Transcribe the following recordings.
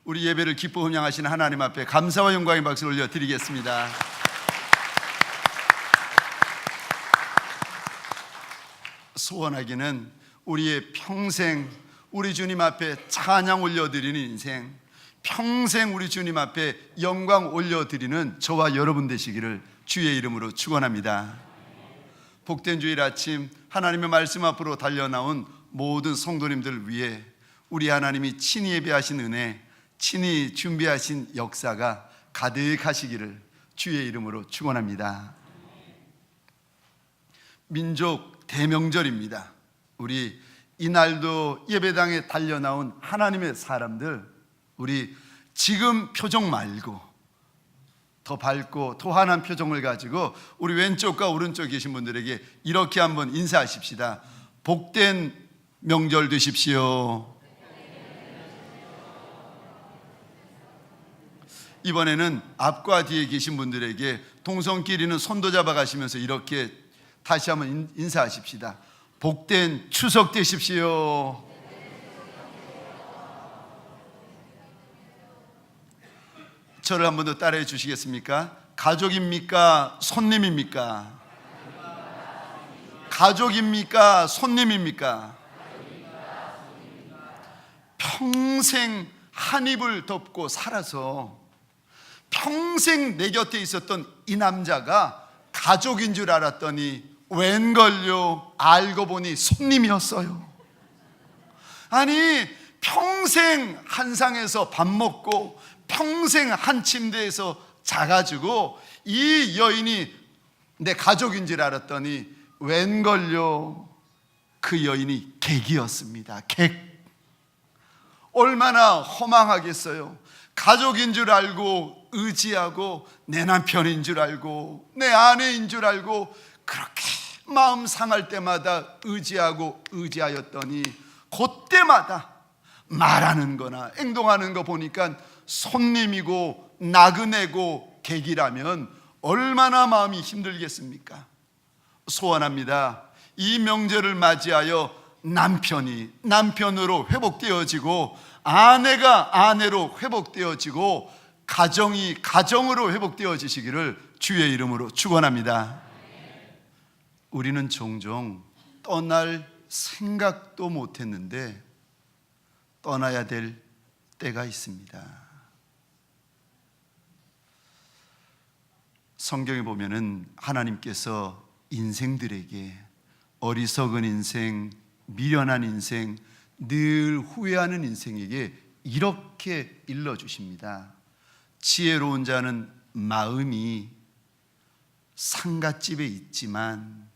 우리 예배를 기뻐 음양하시는 하나님 앞에 감사와 영광의 박수를 올려드리겠습니다. 소원하기는 우리의 평생 우리 주님 앞에 찬양 올려드리는 인생, 평생 우리 주님 앞에 영광 올려드리는 저와 여러분 되시기를 주의 이름으로 축원합니다. 복된 주일 아침 하나님의 말씀 앞으로 달려나온 모든 성도님들 위해 우리 하나님이 친히 예배하신 은혜, 친히 준비하신 역사가 가득하시기를 주의 이름으로 축원합니다. 민족 대명절입니다. 우리 이날도 예배당에 달려나온 하나님의 사람들, 우리 지금 표정 말고 더 밝고 토한한 표정을 가지고 우리 왼쪽과 오른쪽에 계신 분들에게 이렇게 한번 인사하십시다. 복된 명절 되십시오. 이번에는 앞과 뒤에 계신 분들에게 동성끼리는 손도 잡아 가시면서 이렇게 다시 한번 인사하십시다. 복된 추석 되십시오. 저를 한 번 더 따라해 주시겠습니까? 가족입니까? 손님입니까? 가족입니까? 손님입니까? 평생 한 입을 덮고 살아서 평생 내 곁에 있었던 이 남자가 가족인 줄 알았더니 웬걸요? 알고 보니 손님이었어요. 아니, 평생 한 상에서 밥 먹고 평생 한 침대에서 자가지고 이 여인이 내 가족인 줄 알았더니 웬걸요? 그 여인이 객이었습니다. 객. 얼마나 허망하겠어요. 가족인 줄 알고 의지하고 내 남편인 줄 알고 내 아내인 줄 알고 그렇게 마음 상할 때마다 의지하였더니 그때마다 말하는 거나 행동하는 거 보니까 손님이고 나그네고 객이라면 얼마나 마음이 힘들겠습니까? 소원합니다. 이 명절을 맞이하여 남편이 남편으로 회복되어지고 아내가 아내로 회복되어지고 가정이 가정으로 회복되어지시기를 주의 이름으로 축원합니다. 우리는 종종 떠날 생각도 못했는데 떠나야 될 때가 있습니다. 성경에 보면은 하나님께서 인생들에게 어리석은 인생, 미련한 인생, 늘 후회하는 인생에게 이렇게 일러주십니다. 지혜로운 자는 마음이 상갓집에 있지만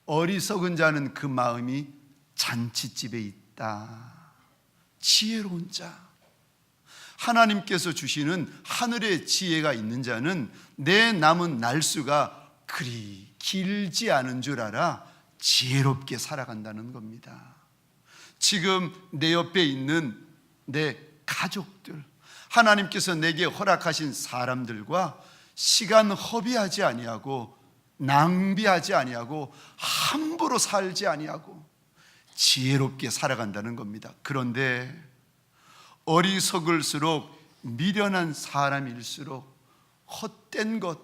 어리석은 자는 그 마음이 잔치집에 있다. 지혜로운 자, 하나님께서 주시는 하늘의 지혜가 있는 자는 내 남은 날수가 그리 길지 않은 줄 알아 지혜롭게 살아간다는 겁니다. 지금 내 옆에 있는 내 가족들, 하나님께서 내게 허락하신 사람들과 시간 허비하지 아니하고 낭비하지 아니하고 함부로 살지 아니하고 지혜롭게 살아간다는 겁니다. 그런데 어리석을수록 미련한 사람일수록 헛된 것,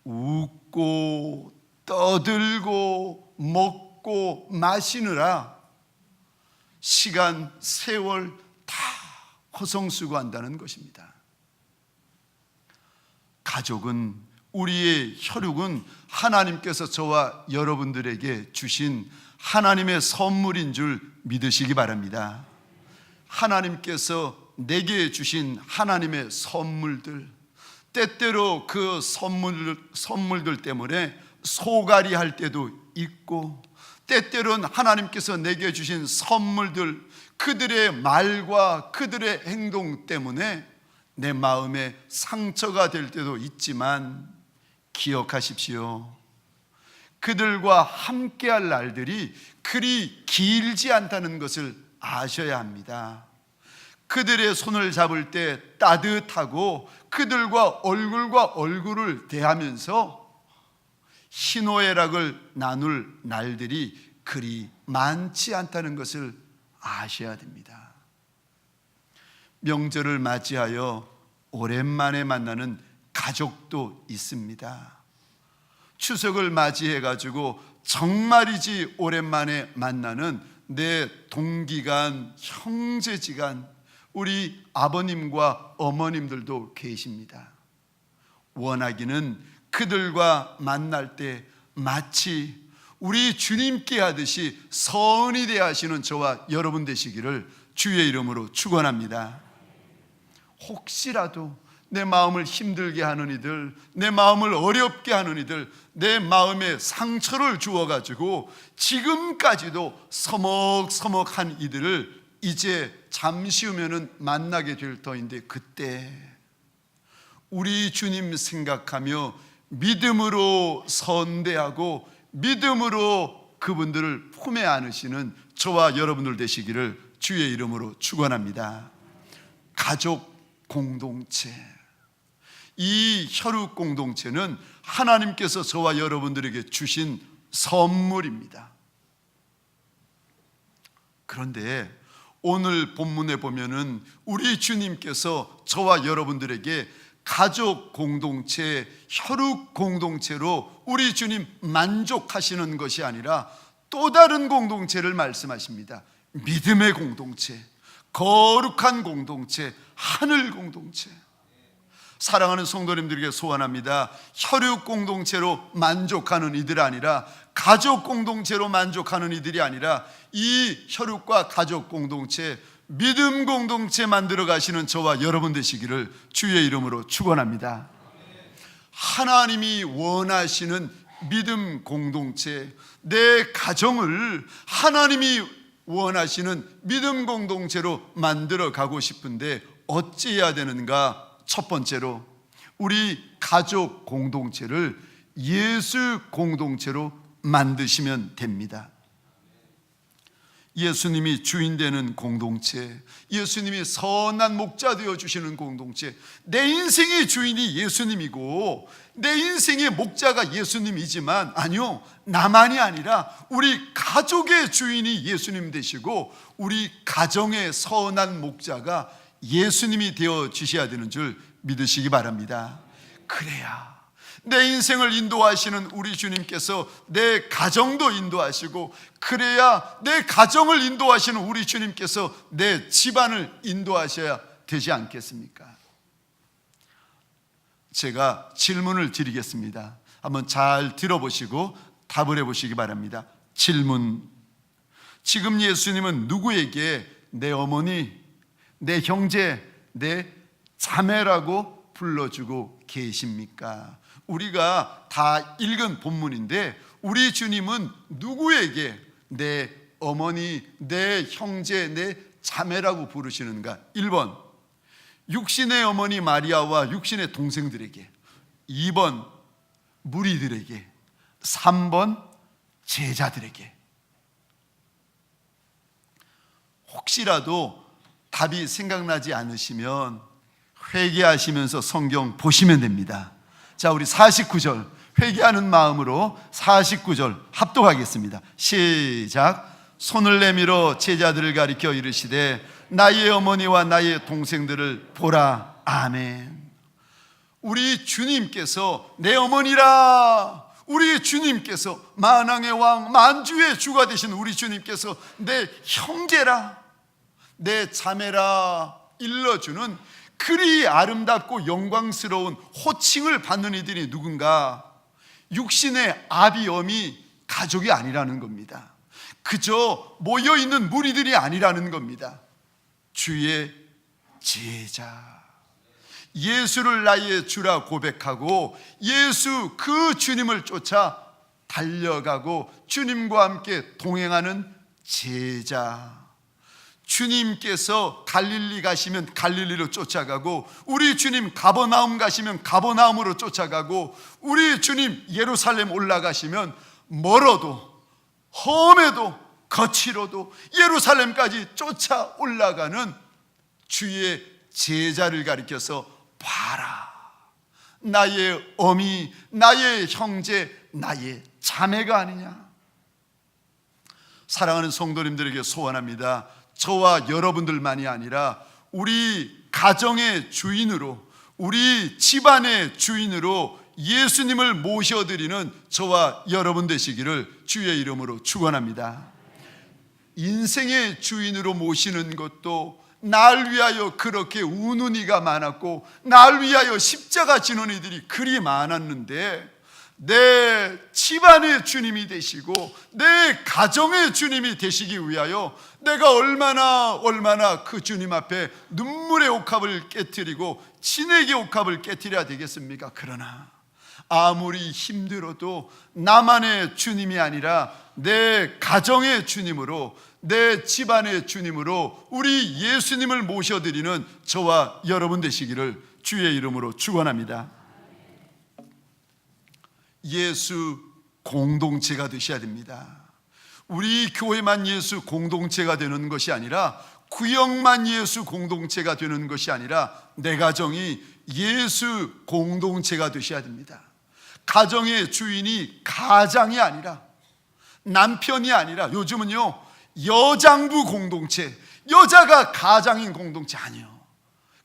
웃고 떠들고 먹고 마시느라 시간, 세월 다 허송수고한다는 것입니다. 가족은, 우리의 혈육은 하나님께서 저와 여러분들에게 주신 하나님의 선물인 줄 믿으시기 바랍니다. 하나님께서 내게 주신 하나님의 선물들, 때때로 그 선물들 때문에 소갈이 할 때도 있고, 때때로는 하나님께서 내게 주신 선물들, 그들의 말과 그들의 행동 때문에 내 마음에 상처가 될 때도 있지만 기억하십시오. 그들과 함께할 날들이 그리 길지 않다는 것을 아셔야 합니다. 그들의 손을 잡을 때 따뜻하고 그들과 얼굴과 얼굴을 대하면서 희노애락을 나눌 날들이 그리 많지 않다는 것을 아셔야 됩니다. 명절을 맞이하여 오랜만에 만나는 가족도 있습니다. 추석을 맞이해 가지고 정말이지 오랜만에 만나는 내 동기간, 형제지간, 우리 아버님과 어머님들도 계십니다. 원하기는 그들과 만날 때 마치 우리 주님께 하듯이 선이 대하시는 저와 여러분 되시기를 주의 이름으로 축원합니다. 혹시라도 내 마음을 힘들게 하는 이들, 내 마음을 어렵게 하는 이들, 내 마음에 상처를 주어가지고 지금까지도 서먹서먹한 이들을 이제 잠시 후면은 만나게 될 터인데, 그때 우리 주님 생각하며 믿음으로 선대하고 믿음으로 그분들을 품에 안으시는 저와 여러분들 되시기를 주의 이름으로 축원합니다. 가족 공동체, 이 혈육 공동체는 하나님께서 저와 여러분들에게 주신 선물입니다. 그런데 오늘 본문에 보면은 우리 주님께서 저와 여러분들에게 가족 공동체, 혈육 공동체로 우리 주님 만족하시는 것이 아니라 또 다른 공동체를 말씀하십니다. 믿음의 공동체, 거룩한 공동체, 하늘 공동체. 사랑하는 성도님들에게 소원합니다. 혈육 공동체로 만족하는 이들 아니라, 가족 공동체로 만족하는 이들이 아니라, 이 혈육과 가족 공동체, 믿음 공동체 만들어 가시는 저와 여러분 되시기를 주의 이름으로 축원합니다. 하나님이 원하시는 믿음 공동체, 내 가정을 하나님이 원하시는 믿음 공동체로 만들어 가고 싶은데 어찌해야 되는가? 첫 번째로 우리 가족 공동체를 예수 공동체로 만드시면 됩니다. 예수님이 주인 되는 공동체, 예수님이 선한 목자 되어 주시는 공동체, 내 인생의 주인이 예수님이고 내 인생의 목자가 예수님이지만, 아니요, 나만이 아니라 우리 가족의 주인이 예수님 되시고 우리 가정의 선한 목자가 예수님이 되어 주셔야 되는 줄 믿으시기 바랍니다. 그래야 내 인생을 인도하시는 우리 주님께서 내 가정도 인도하시고, 그래야 내 가정을 인도하시는 우리 주님께서 내 집안을 인도하셔야 되지 않겠습니까? 제가 질문을 드리겠습니다. 한번 잘 들어보시고 답을 해보시기 바랍니다. 질문: 지금 예수님은 누구에게 내 어머니, 내 형제, 내 자매라고 불러주고 계십니까? 우리가 다 읽은 본문인데 우리 주님은 누구에게 내 어머니, 내 형제, 내 자매라고 부르시는가? 1번 육신의 어머니 마리아와 육신의 동생들에게, 2번 무리들에게, 3번 제자들에게. 혹시라도 답이 생각나지 않으시면 회개하시면서 성경 보시면 됩니다. 자, 우리 49절 회개하는 마음으로 49절 합독하겠습니다. 시작. 손을 내밀어 제자들을 가리켜 이르시되 나의 어머니와 나의 동생들을 보라. 아멘. 우리 주님께서 내 어머니라, 우리 주님께서 만왕의 왕, 만주의 주가 되신 우리 주님께서 내 형제라, 내 자매라 일러주는 그리 아름답고 영광스러운 호칭을 받는 이들이 누군가? 육신의 아비, 어미, 가족이 아니라는 겁니다. 그저 모여있는 무리들이 아니라는 겁니다. 주의 제자, 예수를 나의 주라 고백하고 예수 그 주님을 쫓아 달려가고 주님과 함께 동행하는 제자. 주님께서 갈릴리 가시면 갈릴리로 쫓아가고, 우리 주님 가버나움 가시면 가버나움으로 쫓아가고, 우리 주님 예루살렘 올라가시면 멀어도 험해도 거칠어도 예루살렘까지 쫓아 올라가는 주의 제자를 가리켜서 봐라. 나의 어미, 나의 형제, 나의 자매가 아니냐. 사랑하는 성도님들에게 소원합니다. 저와 여러분들만이 아니라 우리 가정의 주인으로, 우리 집안의 주인으로 예수님을 모셔드리는 저와 여러분 되시기를 주의 이름으로 축원합니다. 인생의 주인으로 모시는 것도 날 위하여 그렇게 우는 이가 많았고 날 위하여 십자가 지는 이들이 그리 많았는데, 내 집안의 주님이 되시고 내 가정의 주님이 되시기 위하여 내가 얼마나 그 주님 앞에 눈물의 옥합을 깨트리고 진액의 옥합을 깨트려야 되겠습니까? 그러나 아무리 힘들어도 나만의 주님이 아니라 내 가정의 주님으로, 내 집안의 주님으로 우리 예수님을 모셔드리는 저와 여러분 되시기를 주의 이름으로 축원합니다. 예수 공동체가 되셔야 됩니다. 우리 교회만 예수 공동체가 되는 것이 아니라, 구역만 예수 공동체가 되는 것이 아니라 내 가정이 예수 공동체가 되셔야 됩니다. 가정의 주인이 가장이 아니라, 남편이 아니라, 요즘은요 여장부 공동체, 여자가 가장인 공동체 아니요,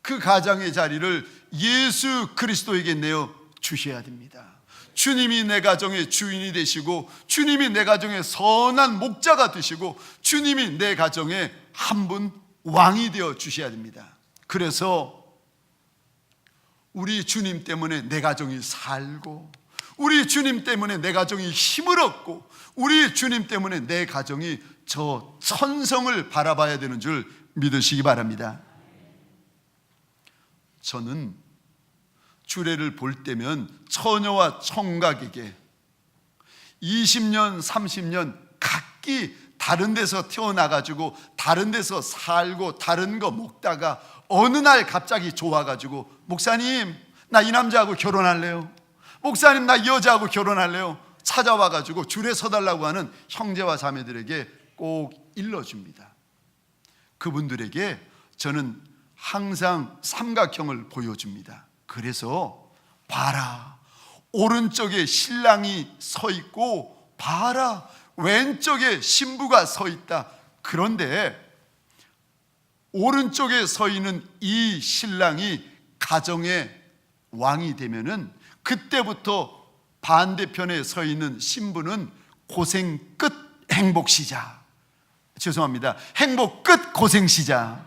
그 가장의 자리를 예수 그리스도에게 내어 주셔야 됩니다. 주님이 내 가정의 주인이 되시고, 주님이 내 가정의 선한 목자가 되시고, 주님이 내 가정의 한 분 왕이 되어 주셔야 됩니다. 그래서 우리 주님 때문에 내 가정이 살고, 우리 주님 때문에 내 가정이 힘을 얻고, 우리 주님 때문에 내 가정이 저 천성을 바라봐야 되는 줄 믿으시기 바랍니다. 저는 주례를 볼 때면 처녀와 청각에게 20년 30년 각기 다른 데서 태어나가지고 다른 데서 살고 다른 거 먹다가 어느 날 갑자기 좋아가지고, 목사님 나 이 남자하고 결혼할래요, 목사님 나 이 여자하고 결혼할래요, 찾아와가지고 줄에 서달라고 하는 형제와 자매들에게 꼭 일러줍니다. 그분들에게 저는 항상 삼각형을 보여줍니다. 그래서 봐라, 오른쪽에 신랑이 서 있고 봐라, 왼쪽에 신부가 서 있다. 그런데 오른쪽에 서 있는 이 신랑이 가정의 왕이 되면은, 그때부터 반대편에 서 있는 신부는 고생 끝 행복 시작, 죄송합니다, 행복 끝 고생 시작.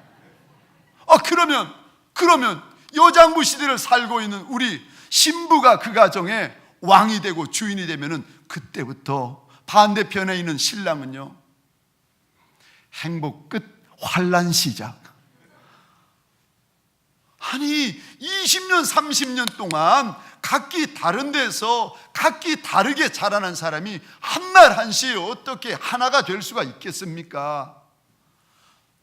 그러면 여장부 시대를 살고 있는 우리 신부가 그 가정의 왕이 되고 주인이 되면은, 그때부터 반대편에 있는 신랑은요 행복 끝 환난 시작. 아니 20년 30년 동안 각기 다른 데서 각기 다르게 자라난 사람이 한날 한시에 어떻게 하나가 될 수가 있겠습니까?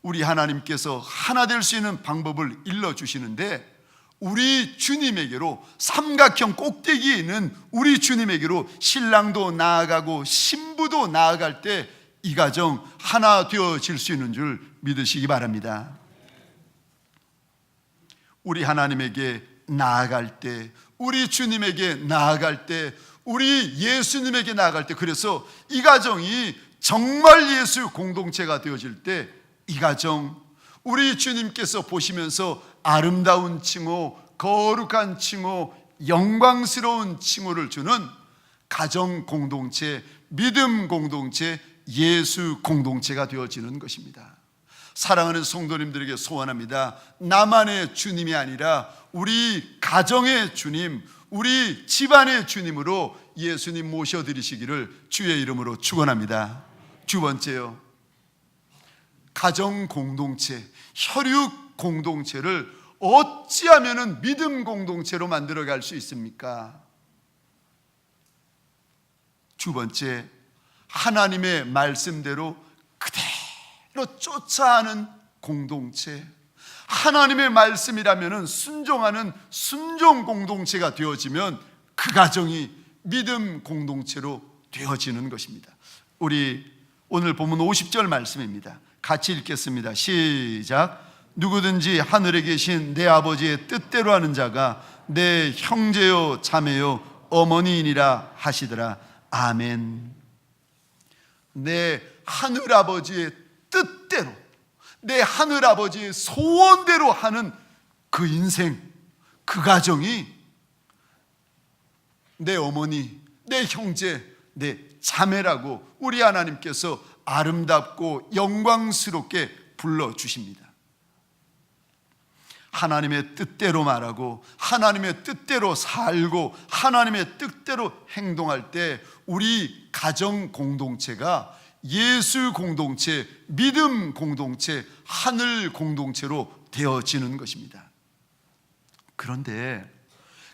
우리 하나님께서 하나 될 수 있는 방법을 일러주시는데, 우리 주님에게로, 삼각형 꼭대기에 있는 우리 주님에게로 신랑도 나아가고 신부도 나아갈 때 이 가정 하나 되어질 수 있는 줄 믿으시기 바랍니다. 우리 하나님에게 나아갈 때, 우리 주님에게 나아갈 때, 우리 예수님에게 나아갈 때, 그래서 이 가정이 정말 예수 공동체가 되어질 때 이 가정, 우리 주님께서 보시면서 아름다운 칭호, 거룩한 칭호, 영광스러운 칭호를 주는 가정 공동체, 믿음 공동체, 예수 공동체가 되어지는 것입니다. 사랑하는 성도님들에게 소원합니다. 나만의 주님이 아니라 우리 가정의 주님, 우리 집안의 주님으로 예수님 모셔드리시기를 주의 이름으로 축원합니다. 두 번째요, 가정 공동체, 혈육 공동체를 어찌하면 믿음 공동체로 만들어갈 수 있습니까? 두 번째, 하나님의 말씀대로 그대로 쫓아가는 공동체, 하나님의 말씀이라면 순종하는 순종 공동체가 되어지면 그 가정이 믿음 공동체로 되어지는 것입니다. 우리 오늘 본문 50절 말씀입니다. 같이 읽겠습니다. 시작. 누구든지 하늘에 계신 내 아버지의 뜻대로 하는 자가 내 형제요 자매요 어머니이니라 하시더라. 아멘. 내 하늘아버지의 뜻대로, 내 하늘아버지의 소원대로 하는 그 인생, 그 가정이 내 어머니, 내 형제, 내 자매라고 우리 하나님께서 아름답고 영광스럽게 불러주십니다. 하나님의 뜻대로 말하고 하나님의 뜻대로 살고 하나님의 뜻대로 행동할 때 우리 가정 공동체가 예수 공동체, 믿음 공동체, 하늘 공동체로 되어지는 것입니다. 그런데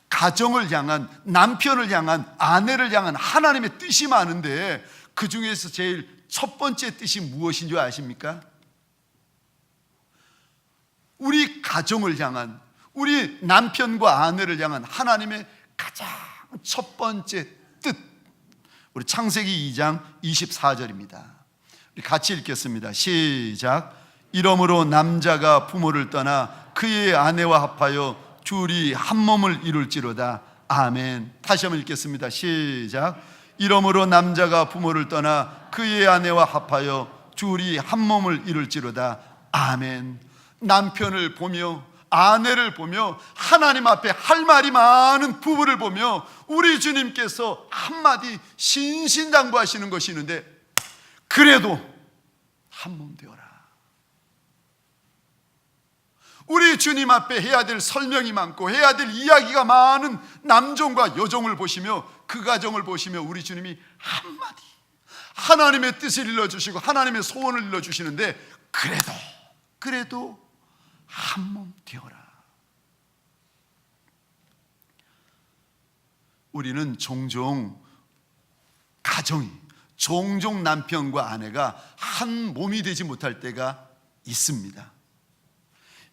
가정을 향한, 남편을 향한, 아내를 향한 하나님의 뜻이 많은데 그 중에서 제일 첫 번째 뜻이 무엇인 줄 아십니까? 우리 가정을 향한, 우리 남편과 아내를 향한 하나님의 가장 첫 번째 뜻, 우리 창세기 2장 24절입니다. 우리 같이 읽겠습니다. 시작. 이러므로 남자가 부모를 떠나 그의 아내와 합하여 둘이 한 몸을 이룰지로다. 아멘. 다시 한번 읽겠습니다. 시작. 이러므로 남자가 부모를 떠나 그의 아내와 합하여 둘이 한 몸을 이룰지로다. 아멘. 남편을 보며 아내를 보며 하나님 앞에 할 말이 많은 부부를 보며 우리 주님께서 한마디 신신당부하시는 것이 있는데, 그래도 한 몸 되어라. 우리 주님 앞에 해야 될 설명이 많고 해야 될 이야기가 많은 남종과 여종을 보시며 그 가정을 보시며 우리 주님이 한마디 하나님의 뜻을 일러주시고 하나님의 소원을 일러주시는데, 그래도 한 몸 되어라. 우리는 종종 남편과 아내가 한 몸이 되지 못할 때가 있습니다.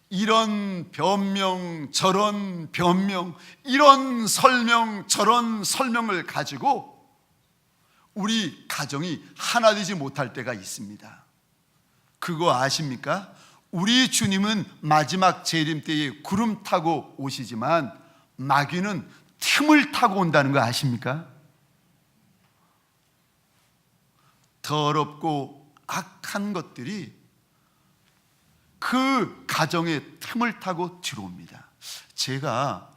이런 변명 저런 변명, 이런 설명 저런 설명을 가지고 우리 가정이 하나 되지 못할 때가 있습니다. 그거 아십니까? 우리 주님은 마지막 재림 때에 구름 타고 오시지만 마귀는 틈을 타고 온다는 거 아십니까? 더럽고 악한 것들이 그 가정의 틈을 타고 들어옵니다. 제가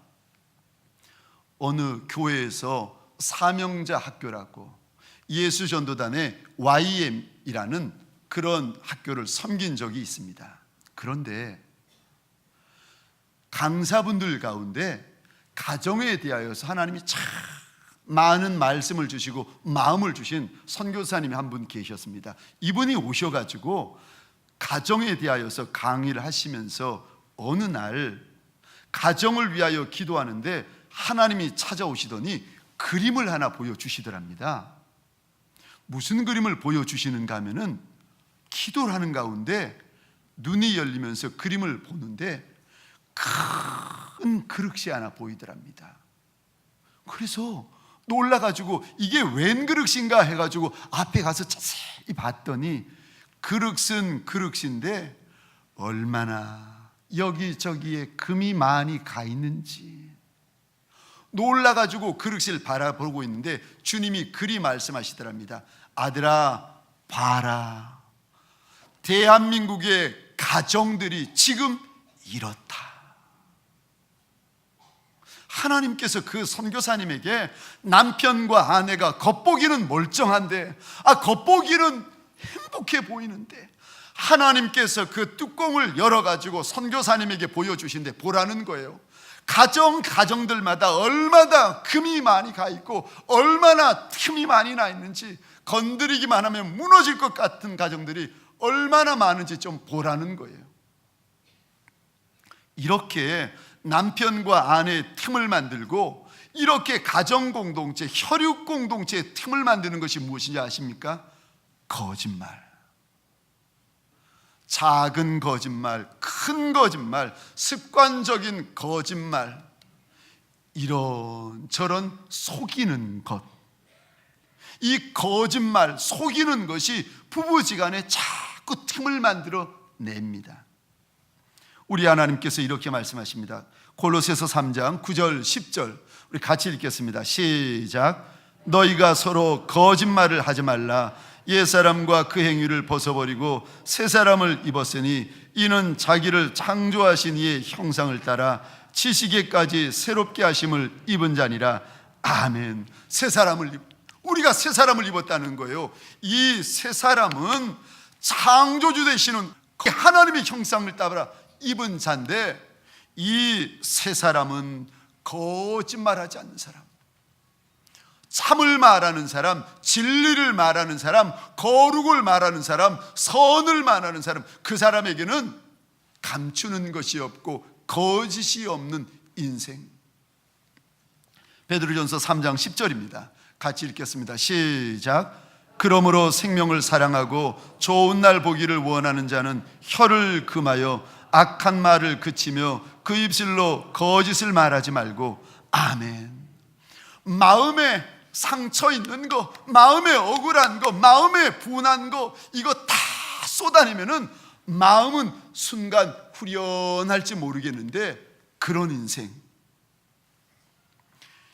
어느 교회에서 사명자 학교라고 예수전도단의 YM이라는 그런 학교를 섬긴 적이 있습니다. 그런데 강사분들 가운데 가정에 대하여서 하나님이 참 많은 말씀을 주시고 마음을 주신 선교사님이 한 분 계셨습니다. 이분이 오셔가지고 가정에 대하여서 강의를 하시면서 어느 날 가정을 위하여 기도하는데 하나님이 찾아오시더니 그림을 하나 보여주시더랍니다. 무슨 그림을 보여주시는가 하면은 기도를 하는 가운데 눈이 열리면서 그림을 보는데 큰 그릇이 하나 보이더랍니다. 그래서 놀라가지고 이게 웬 그릇인가 해가지고 앞에 가서 자세히 봤더니 그릇은 그릇인데 얼마나 여기저기에 금이 많이 가 있는지 놀라가지고 그릇을 바라보고 있는데 주님이 그리 말씀하시더랍니다. 아들아, 봐라. 대한민국의 가정들이 지금 이렇다. 하나님께서 그 선교사님에게 남편과 아내가 겉보기는 멀쩡한데, 겉보기는 행복해 보이는데 하나님께서 그 뚜껑을 열어가지고 선교사님에게 보여주신데 보라는 거예요. 가정들마다 얼마나 금이 많이 가 있고 얼마나 틈이 많이 나 있는지, 건드리기만 하면 무너질 것 같은 가정들이 얼마나 많은지 좀 보라는 거예요. 이렇게 남편과 아내의 틈을 만들고 이렇게 가정공동체, 혈육공동체의 틈을 만드는 것이 무엇인지 아십니까? 거짓말. 작은 거짓말, 큰 거짓말, 습관적인 거짓말, 이런저런 속이는 것. 이 거짓말, 속이는 것이 부부지간에 자꾸 틈을 만들어 냅니다. 우리 하나님께서 이렇게 말씀하십니다. 골로새서 3장 9절 10절 우리 같이 읽겠습니다. 시작. 너희가 서로 거짓말을 하지 말라. 옛사람과 그 행위를 벗어버리고 새 사람을 입었으니 이는 자기를 창조하신 이의 형상을 따라 지식에까지 새롭게 하심을 입은 자니라. 아멘. 새 사람을 우리가 새 사람을 입었다는 거예요. 이 새 사람은 창조주 되시는 하나님의 형상을 따라 입은 자인데, 이 새 사람은 거짓말하지 않는 사람, 참을 말하는 사람, 진리를 말하는 사람, 거룩을 말하는 사람, 선을 말하는 사람, 그 사람에게는 감추는 것이 없고 거짓이 없는 인생. 베드로전서 3장 10절입니다. 같이 읽겠습니다. 시작. 그러므로 생명을 사랑하고 좋은 날 보기를 원하는 자는 혀를 금하여 악한 말을 그치며 그 입술로 거짓을 말하지 말고. 아멘. 마음에 상처 있는 거, 마음에 억울한 거, 마음에 분한 거, 이거 다 쏟아내면은 마음은 순간 후련할지 모르겠는데, 그런 인생,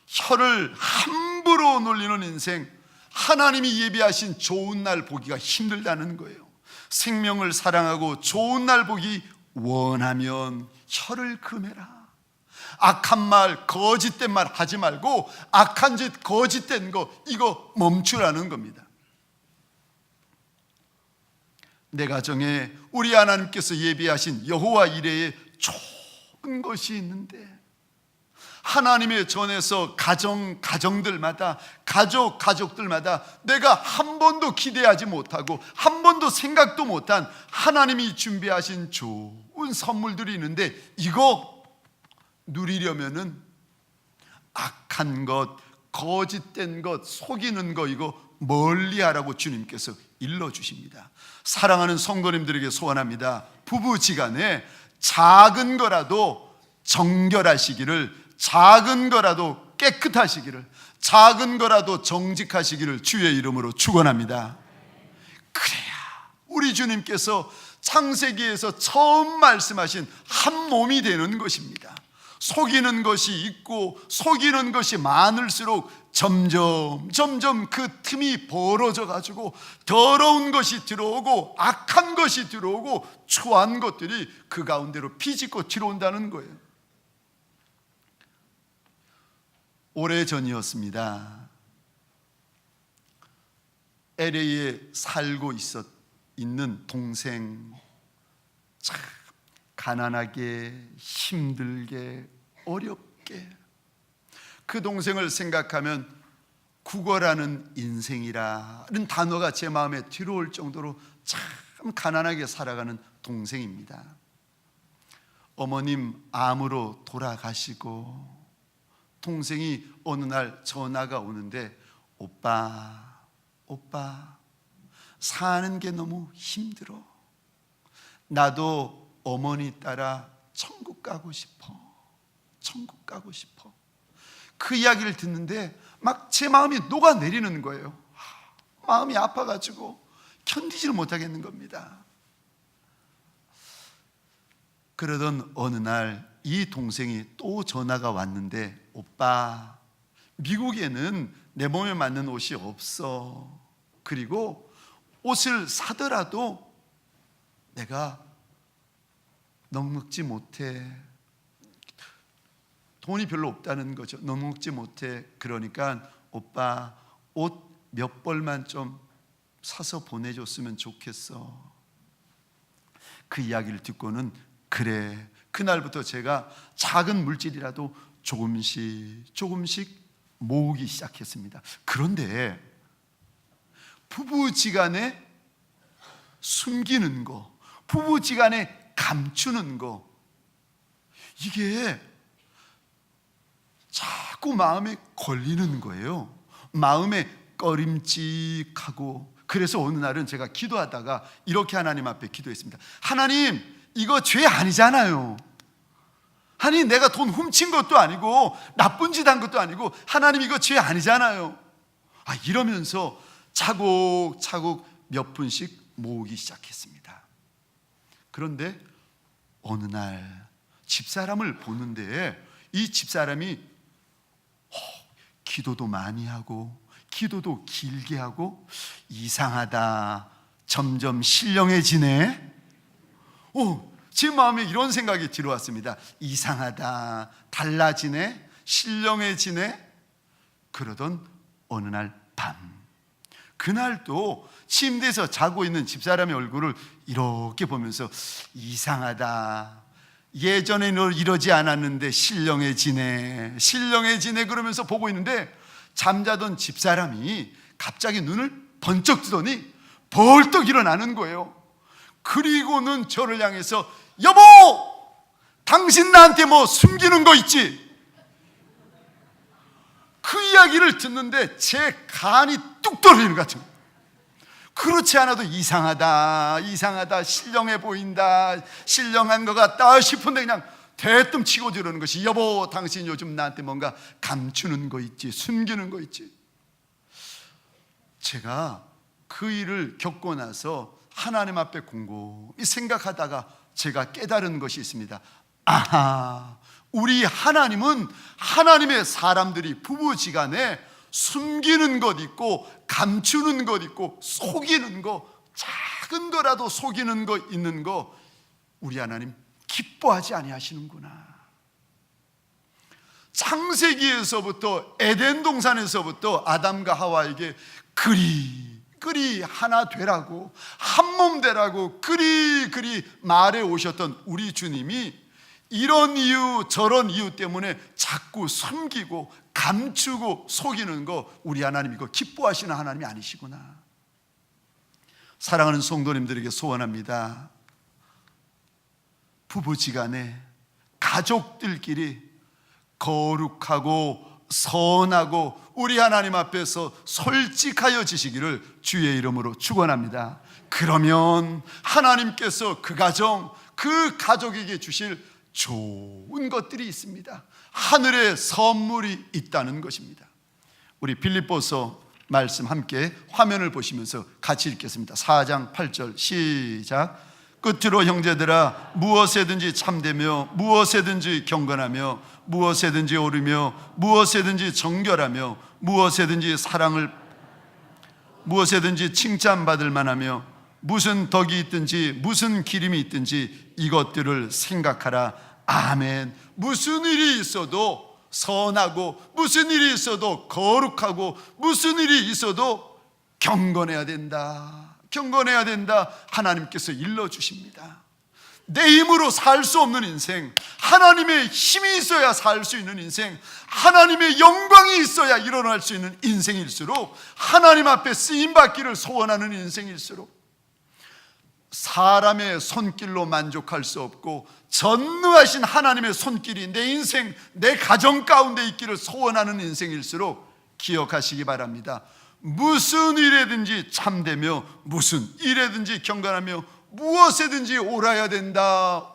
혀를 함부로 놀리는 인생, 하나님이 예비하신 좋은 날 보기가 힘들다는 거예요. 생명을 사랑하고 좋은 날 보기 원하면 혀를 금해라. 악한 말, 거짓된 말 하지 말고 악한 짓, 거짓된 거, 이거 멈추라는 겁니다. 내 가정에 우리 하나님께서 예비하신 여호와 이레의 좋은 것이 있는데, 하나님의 전에서 가정들마다, 가족들마다 내가 한 번도 기대하지 못하고 한 번도 생각도 못한 하나님이 준비하신 좋은 선물들이 있는데, 이거 누리려면은 악한 것, 거짓된 것, 속이는 거, 이거 멀리하라고 주님께서 일러주십니다. 사랑하는 성도님들에게 소원합니다. 부부지간에 작은 거라도 정결하시기를, 작은 거라도 깨끗하시기를, 작은 거라도 정직하시기를 주의 이름으로 축원합니다. 그래야 우리 주님께서 창세기에서 처음 말씀하신 한 몸이 되는 것입니다. 속이는 것이 있고 속이는 것이 많을수록 점점 그 틈이 벌어져 가지고 더러운 것이 들어오고 악한 것이 들어오고 추한 것들이 그 가운데로 비집고 들어온다는 거예요. 오래전이었습니다. LA에 살고 있는 동생, 참 가난하게, 힘들게, 어렵게, 그 동생을 생각하면 국어라는 인생이라는 단어가 제 마음에 들어올 정도로 참 가난하게 살아가는 동생입니다. 어머님 암으로 돌아가시고 동생이 어느 날 전화가 오는데, 오빠 사는 게 너무 힘들어. 나도 어머니 따라 천국 가고 싶어. 그 이야기를 듣는데 막 제 마음이 녹아내리는 거예요. 마음이 아파가지고 견디지를 못하겠는 겁니다. 그러던 어느 날 이 동생이 또 전화가 왔는데, 오빠 미국에는 내 몸에 맞는 옷이 없어. 그리고 옷을 사더라도 내가 넉넉지 못해. 돈이 별로 없다는 거죠. 넉넉지 못해. 그러니까 오빠 옷 몇 벌만 좀 사서 보내줬으면 좋겠어. 그 이야기를 듣고는 그래, 그날부터 제가 작은 물질이라도 조금씩 모으기 시작했습니다. 그런데 부부지간에 숨기는 거, 부부지간에 감추는 거, 이게 자꾸 마음에 걸리는 거예요. 마음에 꺼림칙하고. 그래서 어느 날은 제가 기도하다가 이렇게 하나님 앞에 기도했습니다. 하나님, 이거 죄 아니잖아요. 하나님, 내가 돈 훔친 것도 아니고 나쁜 짓 한 것도 아니고, 하나님 이거 죄 아니잖아요. 이러면서 차곡차곡 몇 푼씩 모으기 시작했습니다. 그런데 어느 날 집사람을 보는데, 이 집사람이 기도도 많이 하고 기도도 길게 하고 이상하다, 점점 신령해지네. 제 마음에 이런 생각이 들어왔습니다. 이상하다, 달라지네, 신령해지네. 그러던 어느 날 밤, 그날도 침대에서 자고 있는 집사람의 얼굴을 이렇게 보면서 이상하다, 예전에는 이러지 않았는데 신령해지네, 신령해지네 그러면서 보고 있는데 잠자던 집사람이 갑자기 눈을 번쩍 뜨더니 벌떡 일어나는 거예요. 그리고는 저를 향해서 여보, 당신 나한테 뭐 숨기는 거 있지? 그 이야기를 듣는데 제 간이 뚝 떨어지는 것 같아요. 그렇지 않아도 이상하다, 이상하다, 신령해 보인다, 신령한 것 같다 싶은데 그냥 대뜸 치고 들어오는 것이 여보, 당신 요즘 나한테 뭔가 감추는 거 있지, 숨기는 거 있지. 제가 그 일을 겪고 나서 하나님 앞에 곰곰이 생각하다가 제가 깨달은 것이 있습니다. 아하, 우리 하나님은 하나님의 사람들이 부부지간에 숨기는 것 있고 감추는 것 있고 속이는 거, 작은 거라도 속이는 거 있는 거 우리 하나님 기뻐하지 아니하시는구나. 창세기에서부터 에덴 동산에서부터 아담과 하와에게 그리 하나 되라고, 한 몸 되라고 그리 말해 오셨던 우리 주님이 이런 이유 저런 이유 때문에 자꾸 숨기고 감추고 속이는 거 우리 하나님 이거 기뻐하시는 하나님이 아니시구나. 사랑하는 성도님들에게 소원합니다. 부부지간에 가족들끼리 거룩하고 선하고 우리 하나님 앞에서 솔직하여 지시기를 주의 이름으로 축원합니다. 그러면 하나님께서 그 가정, 그 가족에게 주실 좋은 것들이 있습니다. 하늘의 선물이 있다는 것입니다. 우리 빌립보서 말씀 함께 화면을 보시면서 같이 읽겠습니다. 4장 8절 시작. 끝으로 형제들아, 무엇에든지 참되며 무엇에든지 경건하며 무엇에든지 오르며 무엇에든지 정결하며 무엇에든지 칭찬받을 만하며 무슨 덕이 있든지 무슨 기림이 있든지 이것들을 생각하라. 아멘. 무슨 일이 있어도 선하고 무슨 일이 있어도 거룩하고 무슨 일이 있어도 경건해야 된다. 경건해야 된다. 하나님께서 일러주십니다. 내 힘으로 살 수 없는 인생, 하나님의 힘이 있어야 살 수 있는 인생, 하나님의 영광이 있어야 일어날 수 있는 인생일수록, 하나님 앞에 쓰임받기를 소원하는 인생일수록 사람의 손길로 만족할 수 없고 전능하신 하나님의 손길이 내 인생, 내 가정 가운데 있기를 소원하는 인생일수록 기억하시기 바랍니다. 무슨 일에든지 참되며 무슨 일에든지 경건하며 무엇에든지 옳아야 된다.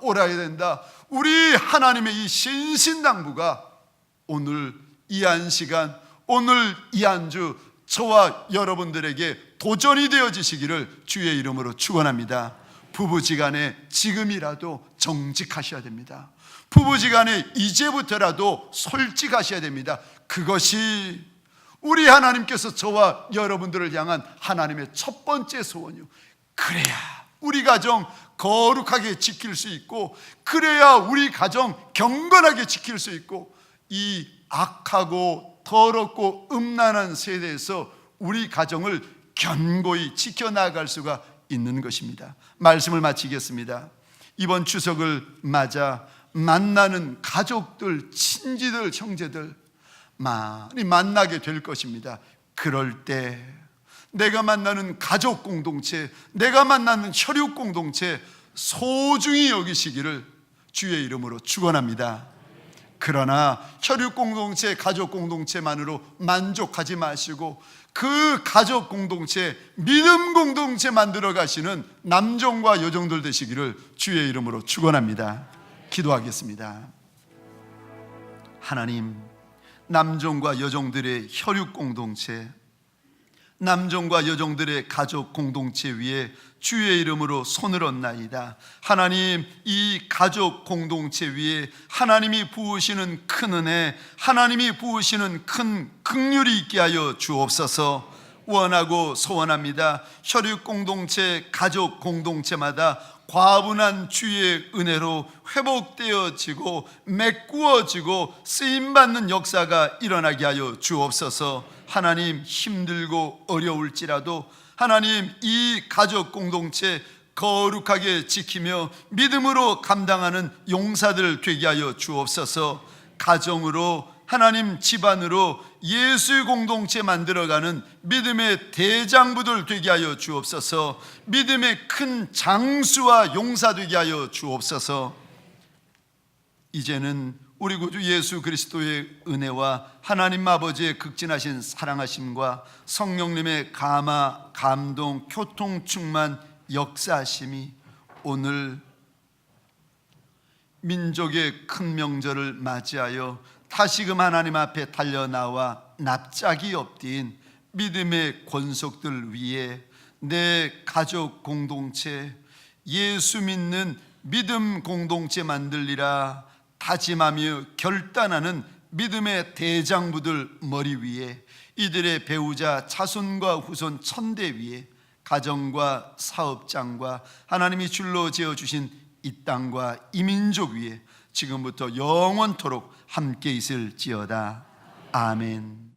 우리 하나님의 이 신신당부가 오늘 이 한 시간, 오늘 이 한 주 저와 여러분들에게 도전이 되어지시기를 주의 이름으로 축원합니다. 부부지간에 지금이라도 정직하셔야 됩니다. 부부지간에 이제부터라도 솔직하셔야 됩니다. 그것이 우리 하나님께서 저와 여러분들을 향한 하나님의 첫 번째 소원이요. 그래야 우리 가정 거룩하게 지킬 수 있고, 그래야 우리 가정 경건하게 지킬 수 있고, 이 악하고 더럽고 음란한 세대에서 우리 가정을 견고히 지켜나갈 수가 있는 것입니다. 말씀을 마치겠습니다. 이번 추석을 맞아 만나는 가족들, 친지들, 형제들 많이 만나게 될 것입니다. 그럴 때 내가 만나는 가족 공동체, 내가 만나는 혈육 공동체 소중히 여기시기를 주의 이름으로 축원합니다. 그러나 혈육 공동체, 가족 공동체만으로 만족하지 마시고 그 가족 공동체, 믿음 공동체 만들어 가시는 남종과 여종들 되시기를 주의 이름으로 축원합니다. 기도하겠습니다. 하나님, 남종과 여종들의 혈육 공동체, 남종과 여종들의 가족 공동체 위에 주의 이름으로 손을 얹나이다. 하나님, 이 가족 공동체 위에 하나님이 부으시는 큰 은혜, 하나님이 부으시는 큰 긍휼이 있게 하여 주옵소서. 원하고 소원합니다. 혈육 공동체, 가족 공동체마다 과분한 주의 은혜로 회복되어지고 메꾸어지고 쓰임받는 역사가 일어나게 하여 주옵소서. 하나님, 힘들고 어려울지라도 하나님, 이 가족 공동체 거룩하게 지키며 믿음으로 감당하는 용사들 되게 하여 주옵소서. 가정으로, 하나님 집안으로 예수의 공동체 만들어가는 믿음의 대장부들 되게 하여 주옵소서. 믿음의 큰 장수와 용사 되게 하여 주옵소서. 이제는 우리 구주 예수 그리스도의 은혜와 하나님 아버지의 극진하신 사랑하심과 성령님의 감화, 감동, 교통, 충만, 역사하심이 오늘 민족의 큰 명절을 맞이하여 다시금 하나님 앞에 달려나와 납작이 엎드린 믿음의 권속들 위에 내 가족 공동체, 예수 믿는 믿음 공동체 만들리라 다짐하며 결단하는 믿음의 대장부들 머리 위에, 이들의 배우자 자손과 후손 천대 위에, 가정과 사업장과 하나님이 줄로 지어주신 이 땅과 이 민족 위에 지금부터 영원토록 함께 있을지어다. 아멘.